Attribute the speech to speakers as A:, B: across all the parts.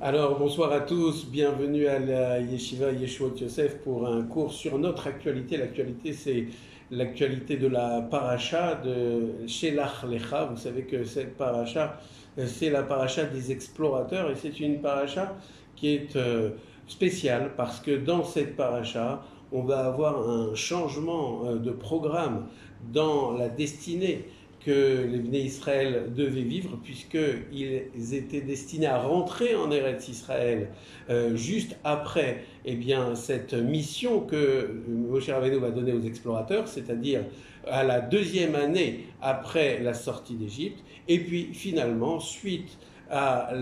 A: Alors, bonsoir à tous, bienvenue à la Yeshiva Yeshuot Yosef pour un cours sur notre actualité. L'actualité, c'est l'actualité de la paracha de Shelach Lecha. Vous savez que cette paracha, c'est la paracha des explorateurs et c'est une paracha qui est spéciale parce que dans cette paracha, on va avoir un changement de programme dans la destinée que les Bnei Israël devaient vivre, puisqu'ils étaient destinés à rentrer en Eretz Israël juste après cette mission que Moshe Rabbeinu va donner aux explorateurs, c'est-à-dire à la deuxième année après la sortie d'Égypte. Et puis finalement, suite à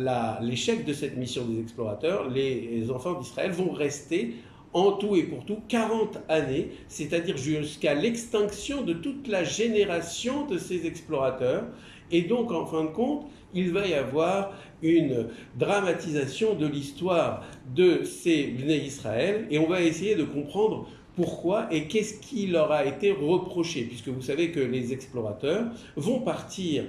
A: l'échec de cette mission des explorateurs, les enfants d'Israël vont rester en tout et pour tout 40 années, c'est-à-dire jusqu'à l'extinction de toute la génération de ces explorateurs. Et donc, en fin de compte, il va y avoir une dramatisation de l'histoire de ces Bnei Israël, et on va essayer de comprendre pourquoi et qu'est-ce qui leur a été reproché, puisque vous savez que les explorateurs vont partir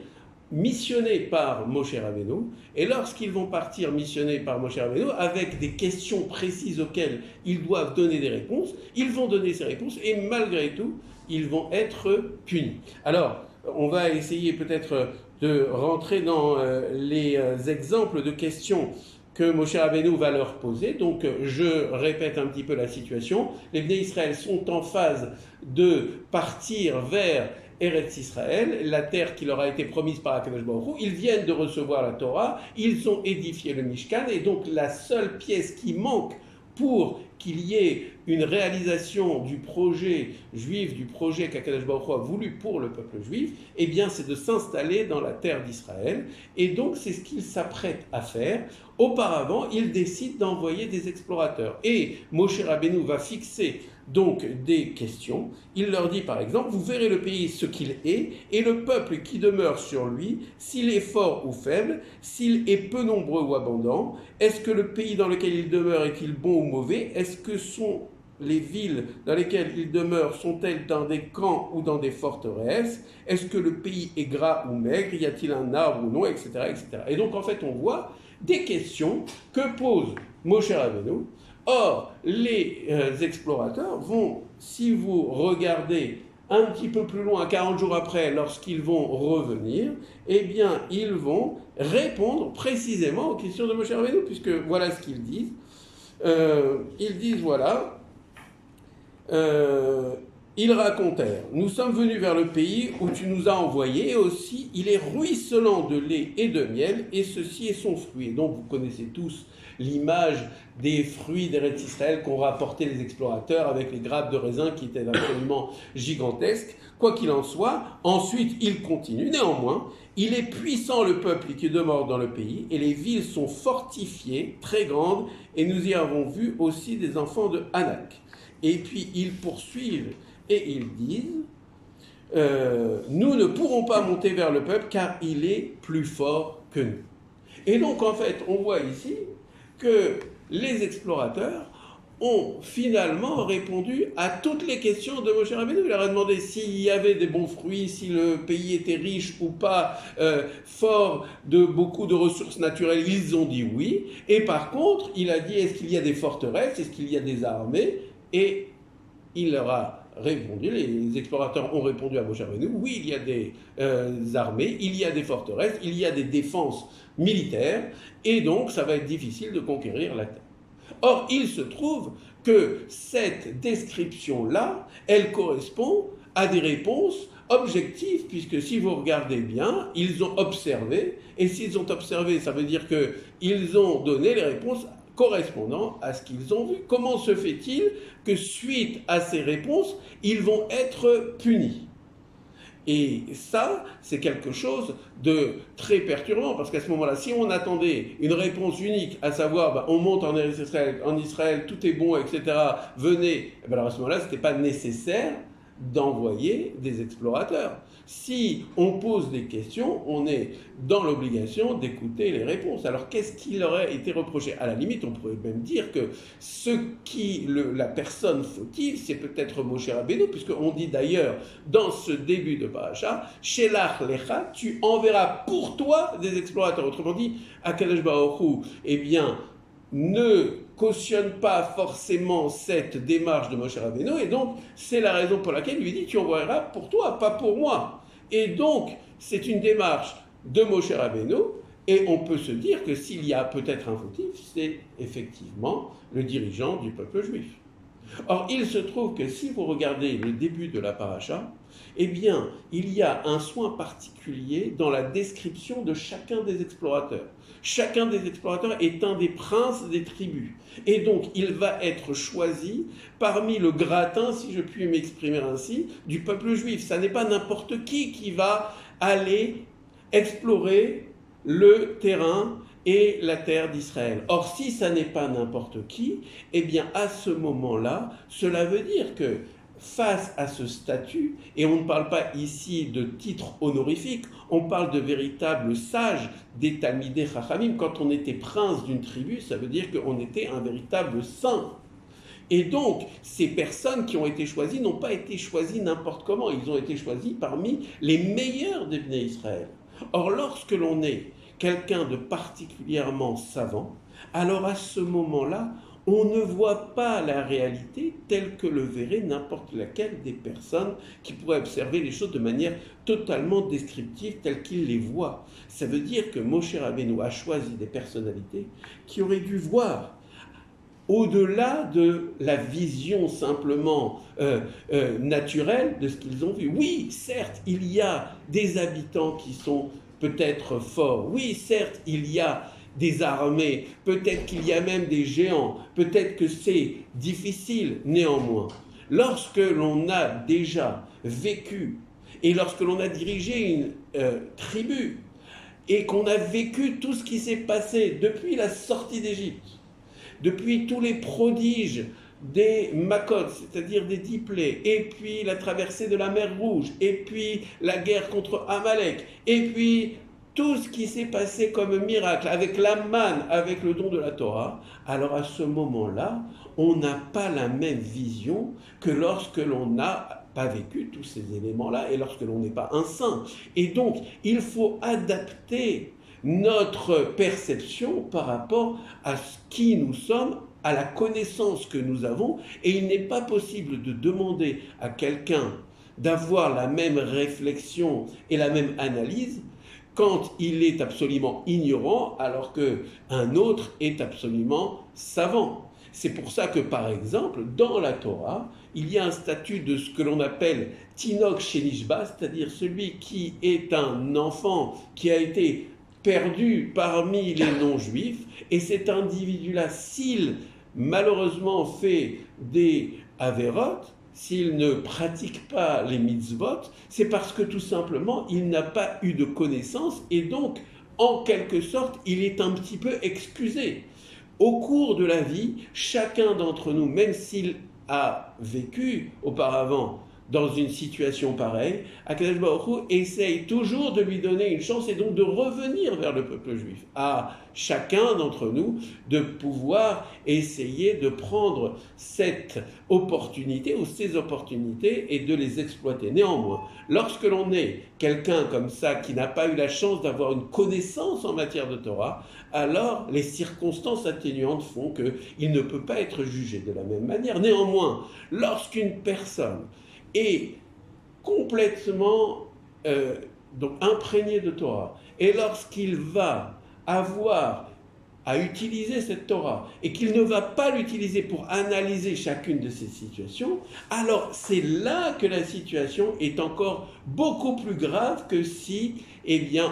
A: missionnés par Moshe Rabbeinu, et lorsqu'ils vont partir missionnés par Moshe Rabbeinu, avec des questions précises auxquelles ils doivent donner des réponses, ils vont donner ces réponses, et malgré tout, ils vont être punis. Alors, on va essayer peut-être de rentrer dans les exemples de questions que Moshe Rabbeinu va leur poser. Donc, je répète un petit peu la situation. Les Bnei Israël sont en phase de partir vers Eretz Israël, la terre qui leur a été promise par HaKadosh Baruch Hu. Ils viennent de recevoir la Torah, ils ont édifié le Mishkan, et donc la seule pièce qui manque pour qu'il y ait une réalisation du projet juif, du projet qu'HaKadosh Baruch Hu a voulu pour le peuple juif, c'est de s'installer dans la terre d'Israël. Et donc c'est ce qu'ils s'apprêtent à faire. Auparavant, ils décident d'envoyer des explorateurs. Et Moshe Rabbeinu va fixer donc des questions. Il leur dit par exemple, vous verrez le pays ce qu'il est, et le peuple qui demeure sur lui, s'il est fort ou faible, s'il est peu nombreux ou abondant, est-ce que le pays dans lequel il demeure est-il bon ou mauvais, est-ce que sont les villes dans lesquelles il demeure, sont-elles dans des camps ou dans des forteresses, est-ce que le pays est gras ou maigre, y a-t-il un arbre ou non, etc., etc. Et donc en fait on voit des questions que pose Moshe Rabbeinu. Or, les explorateurs vont, si vous regardez un petit peu plus loin, 40 jours après, lorsqu'ils vont revenir, ils vont répondre précisément aux questions de Moshe Rabbeinu, puisque voilà ce qu'ils disent. Ils disent, voilà, ils racontèrent, nous sommes venus vers le pays où tu nous as envoyés, et aussi il est ruisselant de lait et de miel, et ceci est son fruit. Et donc vous connaissez tous l'image des fruits d'Eretz Israël qu'ont rapporté les explorateurs avec les grappes de raisin qui étaient absolument gigantesques. Quoi qu'il en soit, ensuite il continue. Néanmoins, il est puissant le peuple qui demeure dans le pays, et les villes sont fortifiées, très grandes, et nous y avons vu aussi des enfants de Anak. Et puis ils poursuivent et ils disent nous ne pourrons pas monter vers le peuple car il est plus fort que nous. Et donc en fait on voit ici que les explorateurs ont finalement répondu à toutes les questions de Moshe Rabbeinu. Il leur a demandé s'il y avait des bons fruits, si le pays était riche ou pas, fort de beaucoup de ressources naturelles. Ils ont dit oui. Et par contre, il a dit est-ce qu'il y a des forteresses, est-ce qu'il y a des armées? Et il leur a répondu, les explorateurs ont répondu à Moshe Rabbeinu, oui, il y a des armées, il y a des forteresses, il y a des défenses militaires, et donc ça va être difficile de conquérir la terre. Or, il se trouve que cette description-là, elle correspond à des réponses objectives, puisque si vous regardez bien, ils ont observé, et s'ils ont observé, ça veut dire qu'ils ont donné les réponses correspondant à ce qu'ils ont vu. Comment se fait-il que suite à ces réponses, ils vont être punis? Et ça, c'est quelque chose de très perturbant, parce qu'à ce moment-là, si on attendait une réponse unique, à savoir, on monte en Israël, tout est bon, etc., venez, alors à ce moment-là, ce n'était pas nécessaire d'envoyer des explorateurs. Si on pose des questions, on est dans l'obligation d'écouter les réponses. Alors qu'est-ce qui leur a été reproché? À la limite, on pourrait même dire que la personne fautive, c'est peut-être Moshe Rabbeinu, puisqu'on dit d'ailleurs dans ce début de paracha, Shelach lecha, tu enverras pour toi des explorateurs. Autrement dit, Akadosh Baruch Hu, eh bien, ne cautionne pas forcément cette démarche de Moshe Rabbeinu, et donc c'est la raison pour laquelle il lui dit tu envoieras pour toi, pas pour moi. Et donc c'est une démarche de Moshe Rabbeinu, et on peut se dire que s'il y a peut-être un fautif, c'est effectivement le dirigeant du peuple juif. Or, il se trouve que si vous regardez le début de la paracha, eh bien, il y a un soin particulier dans la description de chacun des explorateurs. Chacun des explorateurs est un des princes des tribus. Et donc, il va être choisi parmi le gratin, si je puis m'exprimer ainsi, du peuple juif. Ça n'est pas n'importe qui va aller explorer le terrain et la terre d'Israël. Or, si ça n'est pas n'importe qui, eh bien, à ce moment-là, cela veut dire que face à ce statut, et on ne parle pas ici de titre honorifique, on parle de véritables sages des Talmidei Chachamim. Quand on était prince d'une tribu, ça veut dire qu'on était un véritable saint. Et donc, ces personnes qui ont été choisies n'ont pas été choisies n'importe comment, ils ont été choisis parmi les meilleurs des Bnei Israël. Or, lorsque l'on est quelqu'un de particulièrement savant, alors à ce moment-là, on ne voit pas la réalité telle que le verrait n'importe laquelle des personnes qui pourraient observer les choses de manière totalement descriptive telle qu'ils les voient. Ça veut dire que Moshe Rabbeinu a choisi des personnalités qui auraient dû voir au-delà de la vision simplement naturelle de ce qu'ils ont vu. Oui, certes, il y a des habitants qui sont peut-être forts. Oui, certes, il y a des armées, peut-être qu'il y a même des géants, peut-être que c'est difficile. Néanmoins, lorsque l'on a déjà vécu et lorsque l'on a dirigé une tribu et qu'on a vécu tout ce qui s'est passé depuis la sortie d'Égypte, depuis tous les prodiges des Makot, c'est-à-dire des 10 plaies, et puis la traversée de la mer Rouge, et puis la guerre contre Amalek, et puis tout ce qui s'est passé comme miracle, avec la manne, avec le don de la Torah, alors à ce moment-là, on n'a pas la même vision que lorsque l'on n'a pas vécu tous ces éléments-là, et lorsque l'on n'est pas un saint. Et donc, il faut adapter notre perception par rapport à ce qui nous sommes, à la connaissance que nous avons, et il n'est pas possible de demander à quelqu'un d'avoir la même réflexion et la même analyse quand il est absolument ignorant alors qu'un autre est absolument savant. C'est pour ça que, par exemple, dans la Torah, il y a un statut de ce que l'on appelle Tinok Shenishba, c'est-à-dire celui qui est un enfant qui a été perdu parmi les non-juifs, et cet individu-là, s'il malheureusement fait des avérotes, s'il ne pratique pas les mitzvot, c'est parce que tout simplement, il n'a pas eu de connaissance, et donc, en quelque sorte, il est un petit peu excusé. Au cours de la vie, chacun d'entre nous, même s'il a vécu auparavant dans une situation pareille, Akadosh Baruch Hu essaye toujours de lui donner une chance et donc de revenir vers le peuple juif. À chacun d'entre nous de pouvoir essayer de prendre cette opportunité ou ces opportunités et de les exploiter. Néanmoins, lorsque l'on est quelqu'un comme ça qui n'a pas eu la chance d'avoir une connaissance en matière de Torah, alors les circonstances atténuantes font qu'il ne peut pas être jugé de la même manière. Néanmoins, lorsqu'une personne est complètement donc imprégné de Torah, et lorsqu'il va avoir à utiliser cette Torah et qu'il ne va pas l'utiliser pour analyser chacune de ces situations, alors c'est là que la situation est encore beaucoup plus grave que si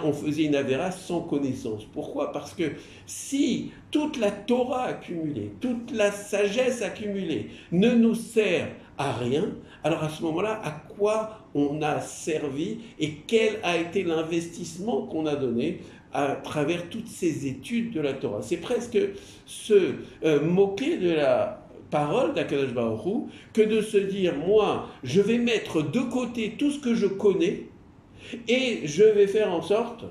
A: on faisait une avéra sans connaissance. Pourquoi ? Parce que si toute la Torah accumulée, toute la sagesse accumulée ne nous sert à rien, alors à ce moment-là, à quoi on a servi et quel a été l'investissement qu'on a donné à travers toutes ces études de la Torah. C'est presque se moquer de la parole d'Akadosh Baruch Hu que de se dire, moi, je vais mettre de côté tout ce que je connais et je vais faire en sorte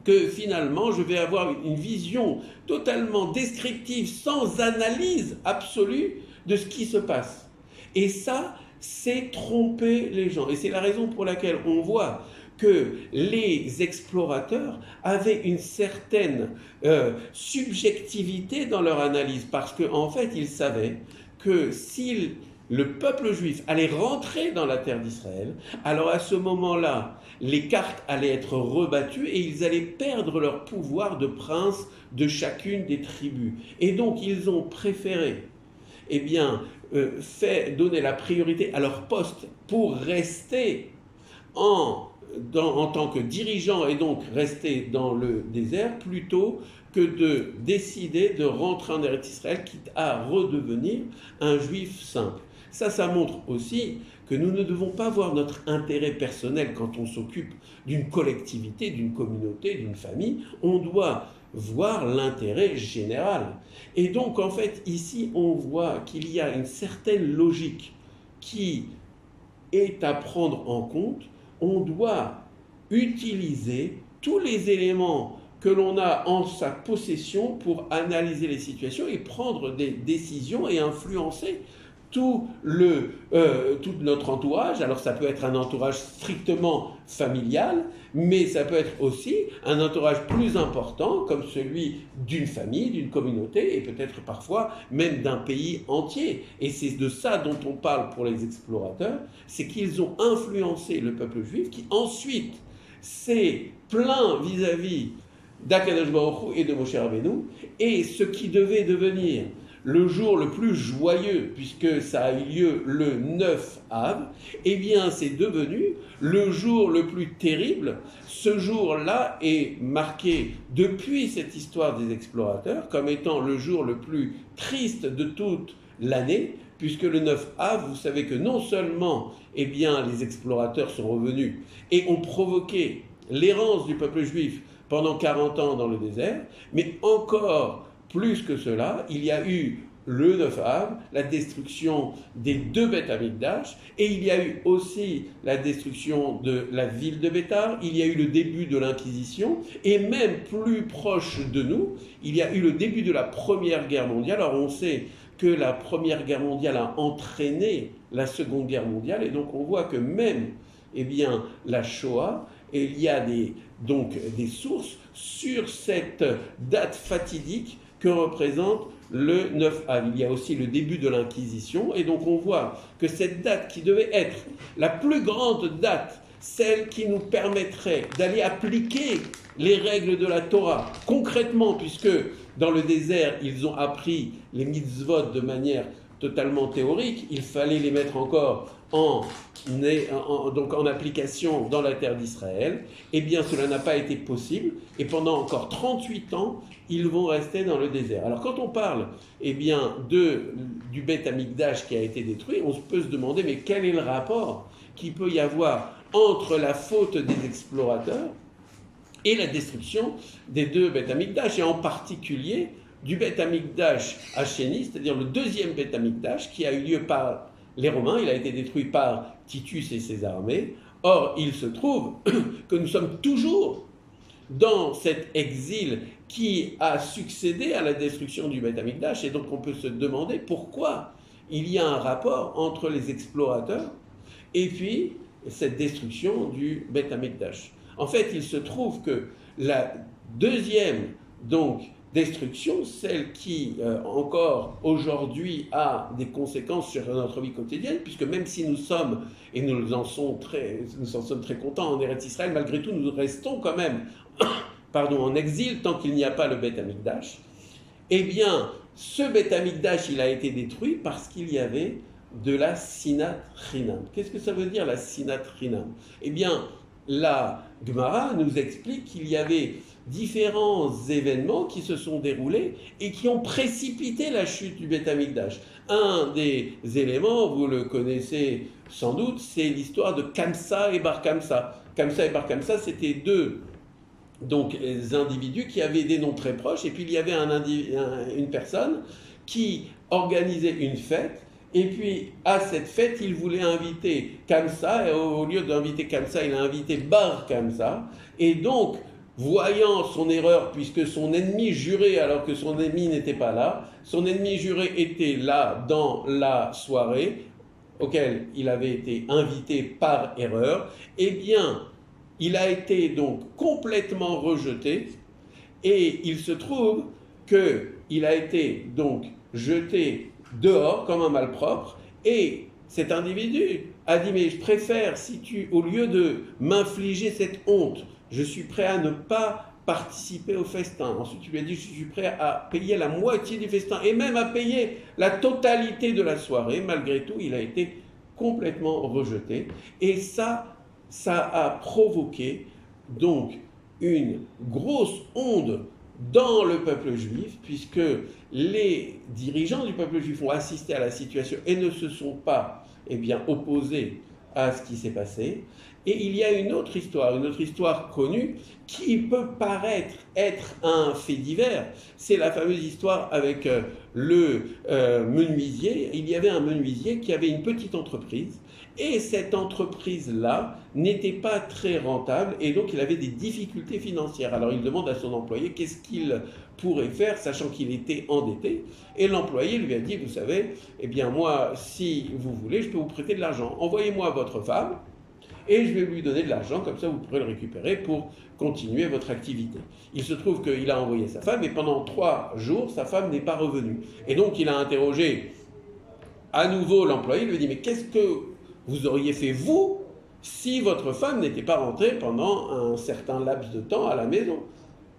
A: que finalement, je vais avoir une vision totalement descriptive, sans analyse absolue de ce qui se passe. Et ça, c'est tromper les gens. Et c'est la raison pour laquelle on voit que les explorateurs avaient une certaine subjectivité dans leur analyse, parce qu'en fait, ils savaient que si le peuple juif allait rentrer dans la terre d'Israël, alors à ce moment-là, les cartes allaient être rebattues et ils allaient perdre leur pouvoir de prince de chacune des tribus. Et donc, ils ont préféré donner la priorité à leur poste pour rester en tant que dirigeant et donc rester dans le désert plutôt que de décider de rentrer en Eretz Israël, quitte à redevenir un juif simple. Ça montre aussi que nous ne devons pas voir notre intérêt personnel quand on s'occupe d'une collectivité, d'une communauté, d'une famille. On doit voir l'intérêt général. Et donc, en fait, ici, on voit qu'il y a une certaine logique qui est à prendre en compte. On doit utiliser tous les éléments que l'on a en sa possession pour analyser les situations et prendre des décisions et influencer tout notre entourage. Alors ça peut être un entourage strictement familial, mais ça peut être aussi un entourage plus important comme celui d'une famille, d'une communauté et peut-être parfois même d'un pays entier. Et c'est de ça dont on parle pour les explorateurs, c'est qu'ils ont influencé le peuple juif qui ensuite s'est plaint vis-à-vis d'Akadosh Baruch Hu et de Moshe Rabbeinu, et ce qui devait devenir le jour le plus joyeux, puisque ça a eu lieu le 9 Av, eh bien c'est devenu le jour le plus terrible. Ce jour-là est marqué depuis cette histoire des explorateurs comme étant le jour le plus triste de toute l'année, puisque le 9 Av, vous savez que non seulement les explorateurs sont revenus et ont provoqué l'errance du peuple juif pendant 40 ans dans le désert, mais encore plus que cela, il y a eu le 9 Av, la destruction des 2 Beth Amikdash, et il y a eu aussi la destruction de la ville de Bétar, il y a eu le début de l'Inquisition, et même plus proche de nous, il y a eu le début de la Première Guerre mondiale. Alors on sait que la Première Guerre mondiale a entraîné la Seconde Guerre mondiale, et donc on voit que même la Shoah, et il y a des sources sur cette date fatidique que représente le 9 Av. Il y a aussi le début de l'Inquisition, et donc on voit que cette date qui devait être la plus grande date, celle qui nous permettrait d'aller appliquer les règles de la Torah concrètement, puisque dans le désert, ils ont appris les mitzvot de manière totalement théorique, il fallait les mettre encore en application dans la terre d'Israël. Eh bien, cela n'a pas été possible, et pendant encore 38 ans, ils vont rester dans le désert. Alors, quand on parle du Beth Amikdash qui a été détruit, on peut se demander, mais quel est le rapport qu'il peut y avoir entre la faute des explorateurs et la destruction des 2 Beth Amikdash, et en particulier du Beth Amikdash Hachéni, c'est-à-dire le 2e Beth Amikdash qui a eu lieu par les Romains. Il a été détruit par Titus et ses armées. Or, il se trouve que nous sommes toujours dans cet exil qui a succédé à la destruction du Beth Amikdash, et donc on peut se demander pourquoi il y a un rapport entre les explorateurs et puis cette destruction du Beth Amikdash. En fait, il se trouve que la deuxième destruction, celle qui encore aujourd'hui a des conséquences sur notre vie quotidienne, puisque même si nous sommes, et nous en sommes très contents en Eretz Israël, malgré tout nous restons quand même en exil tant qu'il n'y a pas le Beth Amikdash. Eh bien, ce Beth Amikdash, il a été détruit parce qu'il y avait de la Sinat Chinam. Qu'est-ce que ça veut dire la Sinat Chinam ? Eh bien, la Gemara nous explique qu'il y avait différents événements qui se sont déroulés et qui ont précipité la chute du Beth Amikdash. Un des éléments, vous le connaissez sans doute, c'est l'histoire de Kamsa et Bar Kamsa. Kamsa et Bar Kamsa, c'était 2 individus qui avaient des noms très proches, et puis il y avait une personne qui organisait une fête. Et puis, à cette fête, il voulait inviter Kamsa, et au lieu d'inviter Kamsa, il a invité Bar Kamsa. Et donc, voyant son erreur, puisque son ennemi juré, alors que son ennemi n'était pas là, son ennemi juré était là dans la soirée, auquel il avait été invité par erreur, eh bien, il a été donc complètement rejeté, et il se trouve qu'il a été donc jeté dehors comme un malpropre, et cet individu a dit mais je préfère, si tu, au lieu de m'infliger cette honte, je suis prêt à ne pas participer au festin. Ensuite tu lui as dit je suis prêt à payer la moitié du festin et même à payer la totalité de la soirée. Malgré tout, il a été complètement rejeté, et ça a provoqué donc une grosse onde dans le peuple juif, puisque les dirigeants du peuple juif ont assisté à la situation et ne se sont pas opposés à ce qui s'est passé. Et il y a une autre histoire connue, qui peut paraître être un fait divers. C'est la fameuse histoire avec le menuisier. Il y avait un menuisier qui avait une petite entreprise, et cette entreprise-là n'était pas très rentable, et donc il avait des difficultés financières. Alors il demande à son employé qu'est-ce qu'il pourrait faire, sachant qu'il était endetté, et l'employé lui a dit, vous savez, moi, si vous voulez, je peux vous prêter de l'argent. Envoyez-moi votre femme, et je vais lui donner de l'argent, comme ça vous pourrez le récupérer pour continuer votre activité. Il se trouve qu'il a envoyé sa femme, et pendant 3 jours, sa femme n'est pas revenue. Et donc il a interrogé à nouveau l'employé, il lui a dit, mais qu'est-ce que vous auriez fait, vous, si votre femme n'était pas rentrée pendant un certain laps de temps à la maison?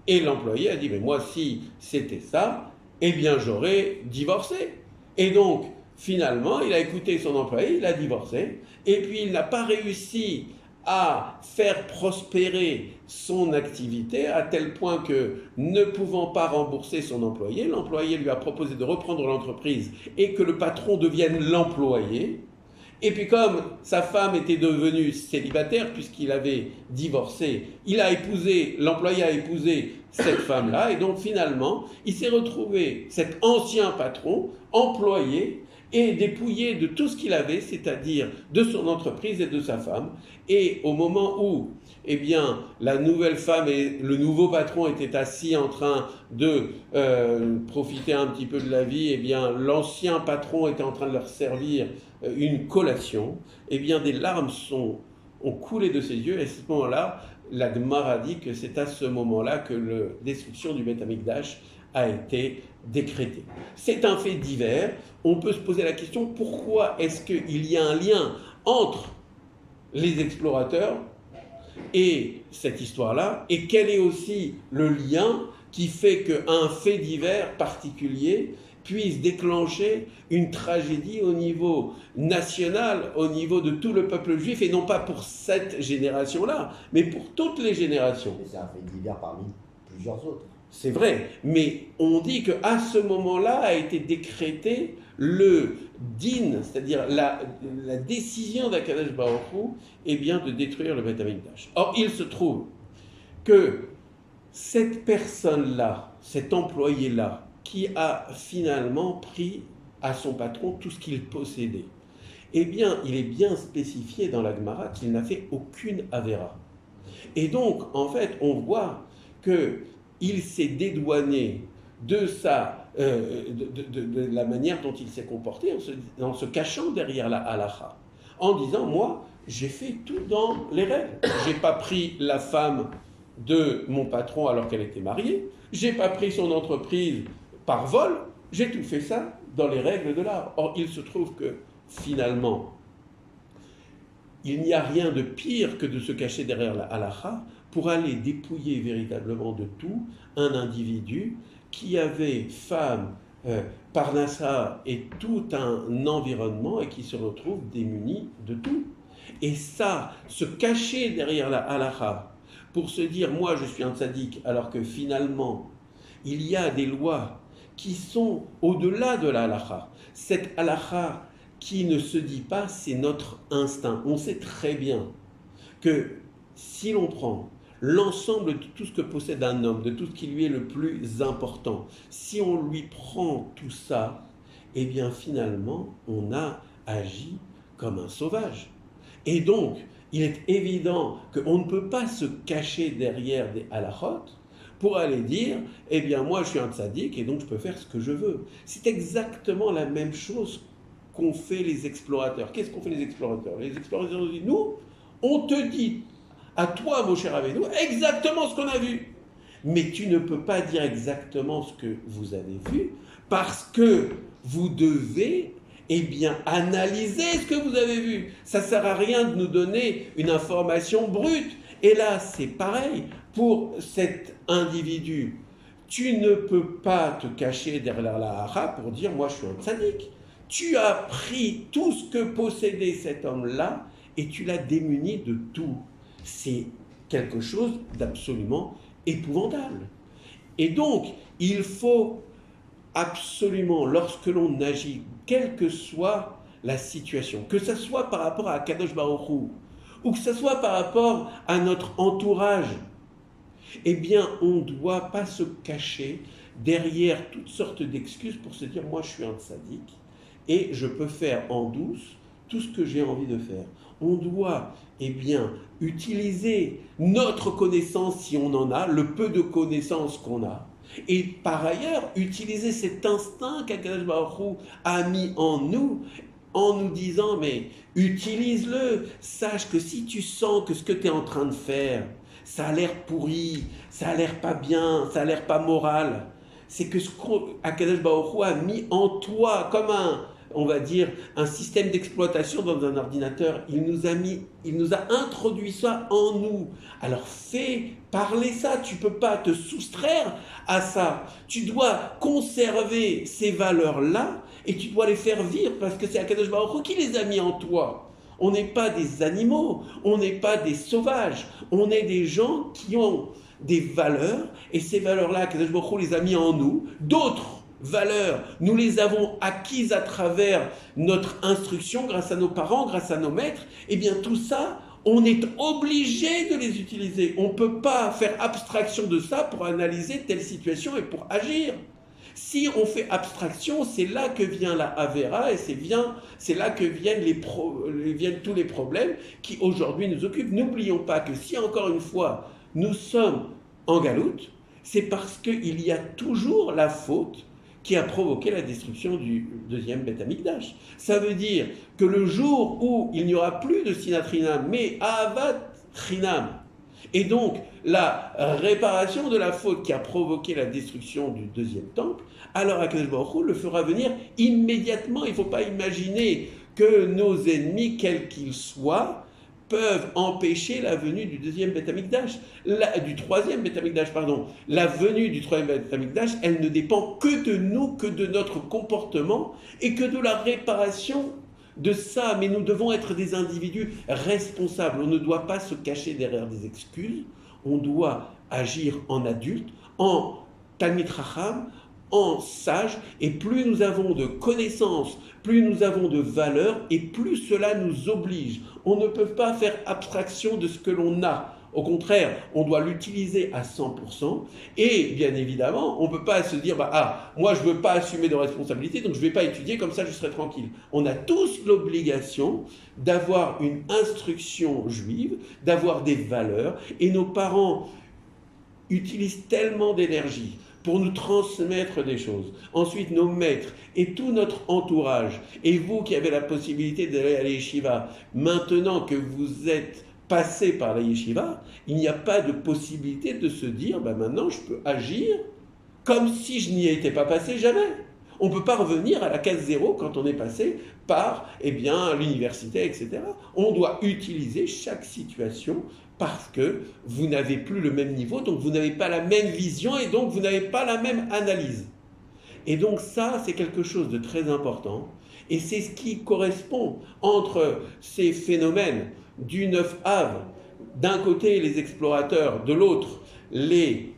A: Et l'employé a dit, mais moi, si c'était ça, j'aurais divorcé. Et donc, finalement, il a écouté son employé, il a divorcé, et puis il n'a pas réussi à faire prospérer son activité, à tel point que, ne pouvant pas rembourser son employé, l'employé lui a proposé de reprendre l'entreprise et que le patron devienne l'employé. Et puis comme sa femme était devenue célibataire puisqu'il avait divorcé, l'employé a épousé cette femme-là, et donc finalement, il s'est retrouvé, cet ancien patron, employé et dépouillé de tout ce qu'il avait, c'est-à-dire de son entreprise et de sa femme. Et au moment où la nouvelle femme et le nouveau patron étaient assis en train de profiter un petit peu de la vie, l'ancien patron était en train de leur servir une collation, des larmes ont coulé de ses yeux, et à ce moment-là, la Gemara dit que c'est à ce moment-là que la destruction du Beth Amikdash a été décrétée. C'est un fait divers. On peut se poser la question, pourquoi est-ce qu'il y a un lien entre les explorateurs et cette histoire-là, et quel est aussi le lien qui fait qu'un fait divers particulier puisse déclencher une tragédie au niveau national, au niveau de tout le peuple juif, et non pas pour cette génération-là, mais pour toutes les générations.
B: Mais c'est un fait divers parmi plusieurs autres.
A: C'est vrai, mais on dit qu'à ce moment-là a été décrété le din, c'est-à-dire la décision d'Akadosh Baruch Hu, de détruire le Beth Amikdash. Or, il se trouve que cette personne-là, cet employé-là, qui a finalement pris à son patron tout ce qu'il possédait, il est bien spécifié dans la Gemara qu'il n'a fait aucune avéra. Et donc, en fait, on voit qu'il s'est dédouané de la manière dont il s'est comporté en se cachant derrière la halacha, en disant, moi, j'ai fait tout dans les règles. J'ai pas pris la femme de mon patron alors qu'elle était mariée, j'ai pas pris son entreprise par vol, j'ai tout fait ça dans les règles de l'art. Or, il se trouve que, finalement, il n'y a rien de pire que de se cacher derrière la halacha pour aller dépouiller véritablement de tout un individu qui avait femme, parnassa et tout un environnement, et qui se retrouve démuni de tout. Et ça, se cacher derrière la halacha pour se dire, moi je suis un tzaddik, alors que finalement, il y a des lois qui sont au-delà de la halacha. Cette halacha qui ne se dit pas, c'est notre instinct. On sait très bien que si l'on prend l'ensemble de tout ce que possède un homme, de tout ce qui lui est le plus important. Si on lui prend tout ça, eh bien finalement, on a agi comme un sauvage. Et donc, il est évident qu'on ne peut pas se cacher derrière des halachot pour aller dire, eh bien moi je suis un tzaddik et donc je peux faire ce que je veux. C'est exactement la même chose qu'ont fait les explorateurs. Qu'est-ce qu'ont fait les explorateurs? Les explorateurs ont dit, nous, on te dit, à toi mon cher Avenu, exactement ce qu'on a vu. Mais tu ne peux pas dire exactement ce que vous avez vu parce que vous devez bien analyser ce que vous avez vu. Ça ne sert à rien de nous donner une information brute. Et là, c'est pareil pour cet individu. Tu ne peux pas te cacher derrière la hara pour dire « moi je suis un tzaddik ». Tu as pris tout ce que possédait cet homme-là et tu l'as démuni de tout. C'est quelque chose d'absolument épouvantable. Et donc, il faut absolument, lorsque l'on agit, quelle que soit la situation, que ce soit par rapport à Kadosh Baruch Hu, ou que ce soit par rapport à notre entourage, eh bien, on ne doit pas se cacher derrière toutes sortes d'excuses pour se dire « moi, je suis un tzaddik et je peux faire en douce tout ce que j'ai envie de faire ». On doit, utiliser notre connaissance, si on en a, le peu de connaissances qu'on a, et par ailleurs, utiliser cet instinct qu'Akadosh Baruch Hu a mis en nous disant, mais utilise-le, sache que si tu sens que ce que tu es en train de faire, ça a l'air pourri, ça a l'air pas bien, ça a l'air pas moral, c'est que ce qu'Akadosh Baruch Hu a mis en toi comme un système d'exploitation dans un ordinateur. Il nous a introduit ça en nous. Alors fais parler ça, tu ne peux pas te soustraire à ça. Tu dois conserver ces valeurs-là et tu dois les faire vivre parce que c'est Akadosh Baruch Hu qui les a mis en toi. On n'est pas des animaux, on n'est pas des sauvages, on est des gens qui ont des valeurs et ces valeurs-là, Akadosh Baruch Hu les a mis en nous. D'autres valeurs, nous les avons acquises à travers notre instruction, grâce à nos parents, grâce à nos maîtres, eh bien tout ça, on est obligé de les utiliser. On ne peut pas faire abstraction de ça pour analyser telle situation et pour agir. Si on fait abstraction, c'est là que vient la Avera et c'est là que viennent tous les problèmes qui aujourd'hui nous occupent. N'oublions pas que si encore une fois nous sommes en galoute, c'est parce qu'il y a toujours la faute qui a provoqué la destruction du deuxième Beth Amikdash. Ça veut dire que le jour où il n'y aura plus de Sinat Chinam, mais Ahavat Chinam, et donc la réparation de la faute qui a provoqué la destruction du deuxième temple, alors Akadosh Baruch Hu le fera venir immédiatement. Il ne faut pas imaginer que nos ennemis, quels qu'ils soient, peuvent empêcher la venue du deuxième Beth Amikdash, du troisième Beth Amikdash, pardon. La venue du troisième Beth Amikdash, elle ne dépend que de nous, que de notre comportement et que de la réparation de ça. Mais nous devons être des individus responsables. On ne doit pas se cacher derrière des excuses. On doit agir en adulte, en Talmid Chacham, en sage, et plus nous avons de connaissances, plus nous avons de valeurs, et plus cela nous oblige. On ne peut pas faire abstraction de ce que l'on a. Au contraire, on doit l'utiliser à 100%, et bien évidemment, on ne peut pas se dire moi je ne veux pas assumer de responsabilité, donc je ne vais pas étudier, comme ça je serai tranquille. On a tous l'obligation d'avoir une instruction juive, d'avoir des valeurs, et nos parents utilisent tellement d'énergie pour nous transmettre des choses. Ensuite, nos maîtres et tout notre entourage, et vous qui avez la possibilité d'aller à la yeshiva, maintenant que vous êtes passé par la yeshiva, il n'y a pas de possibilité de se dire, maintenant je peux agir comme si je n'y étais pas passé jamais. On ne peut pas revenir à la case zéro quand on est passé par l'université, etc. On doit utiliser chaque situation parce que vous n'avez plus le même niveau, donc vous n'avez pas la même vision et donc vous n'avez pas la même analyse. Et donc ça, c'est quelque chose de très important et c'est ce qui correspond entre ces phénomènes du 9 Av, d'un côté les explorateurs, de l'autre les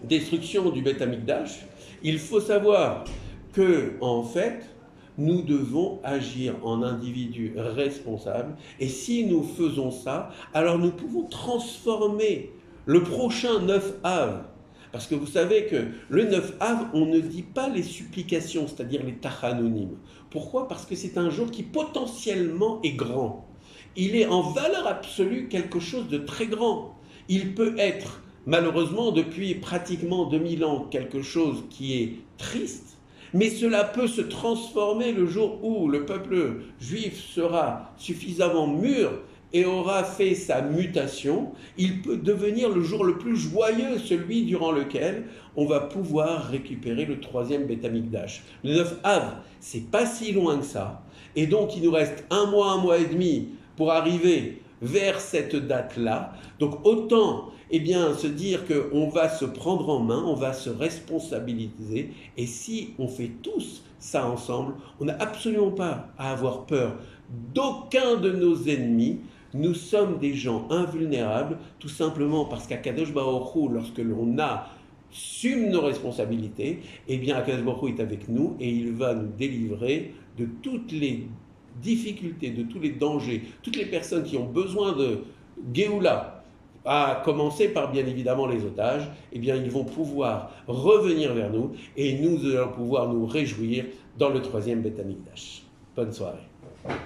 A: destructions du Beth Amikdash. Il faut savoir que, en fait, nous devons agir en individus responsables et si nous faisons ça, alors nous pouvons transformer le prochain 9 Av. Parce que vous savez que le 9 Av, on ne dit pas les supplications, c'est-à-dire les tachanonim. Pourquoi? Parce que c'est un jour qui potentiellement est grand. Il est en valeur absolue quelque chose de très grand. Il peut être, malheureusement, depuis pratiquement 2000 ans, quelque chose qui est triste, mais cela peut se transformer le jour où le peuple juif sera suffisamment mûr et aura fait sa mutation. Il peut devenir le jour le plus joyeux, celui durant lequel on va pouvoir récupérer le troisième Beth Amikdash. Le 9 Av, c'est pas si loin que ça, et donc il nous reste un mois et demi pour arriver vers cette date-là. Donc autant se dire qu'on va se prendre en main, on va se responsabiliser, et si on fait tous ça ensemble, on n'a absolument pas à avoir peur d'aucun de nos ennemis. Nous sommes des gens invulnérables, tout simplement parce qu'Akadosh Baruch Hu, lorsque l'on assume nos responsabilités, Akadosh Baruch Hu est avec nous et il va nous délivrer de toutes les difficultés, de tous les dangers, toutes les personnes qui ont besoin de Géoula, à commencer par bien évidemment les otages, ils vont pouvoir revenir vers nous et nous allons pouvoir nous réjouir dans le troisième Beth Amikdash. Bonne soirée.